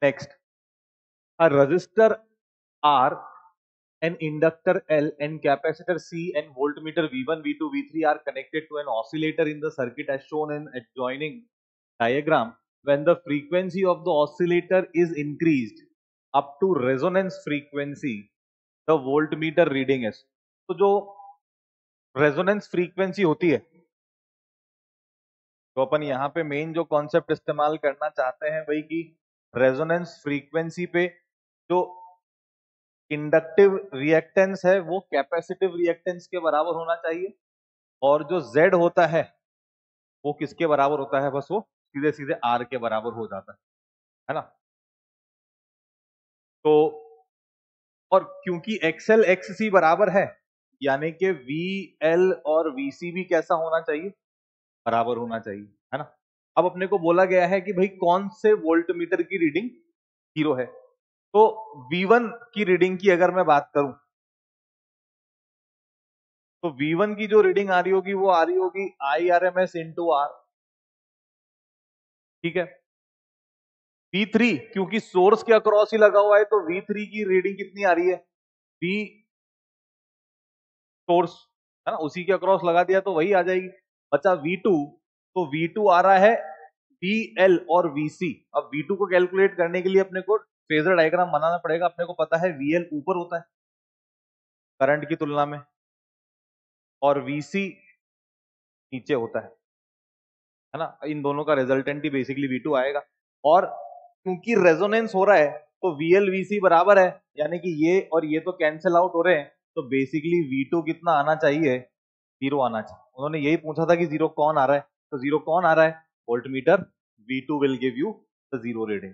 Next, a resistor R, an inductor L, and capacitor C and voltmeter V1, V2, V3 are connected to an oscillator in the circuit as shown in adjoining diagram. When the frequency of the oscillator is increased up to resonance frequency, the voltmeter reading is. तो जो resonance frequency होती है, तो अपन यहाँ पे main जो concept इस्तेमाल करना चाहते हैं वही कि रेजोनेंस फ्रीक्वेंसी पे जो इंडक्टिव रिएक्टेंस है वो कैपेसिटिव रिएक्टेंस के बराबर होना चाहिए, और जो Z होता है वो किसके बराबर होता है, बस वो सीधे सीधे R के बराबर हो जाता है ना। तो और क्योंकि XL XC बराबर है, यानी कि VL और VC भी कैसा होना चाहिए, बराबर होना चाहिए, है ना। अब अपने को बोला गया है कि भाई कौन से वोल्टमीटर की रीडिंग 0 है। तो V1 की रीडिंग की अगर मैं बात करूं, तो V1 की जो रीडिंग आ रही होगी वो आ रही होगी IRMS इंटू R, ठीक है। V3 क्योंकि सोर्स के अक्रॉस ही लगा हुआ है, तो V3 की रीडिंग कितनी आ रही है, V सोर्स है ना, उसी के अक्रॉस लगा दिया तो वही आ जाएगी। बचा V2, तो V2 आ रहा है VL और VC। अब V2 को कैलकुलेट करने के लिए अपने को फेजर डायग्राम बनाना पड़ेगा। अपने को पता है VL ऊपर होता है करंट की तुलना में, और VC नीचे होता है ना। इन दोनों का रिजल्टेंट ही बेसिकली V2 आएगा। और क्योंकि रेजोनेंस हो रहा है तो VL VC बराबर है, यानी कि ये और ये तो कैंसिल आउट हो रहे हैं, तो बेसिकली V2 कितना आना चाहिए, 0 आना चाहिए। उन्होंने यही पूछा था कि 0 कौन आ रहा है, तो 0 कौन आ रहा है, voltmeter V2 will give you the 0 reading.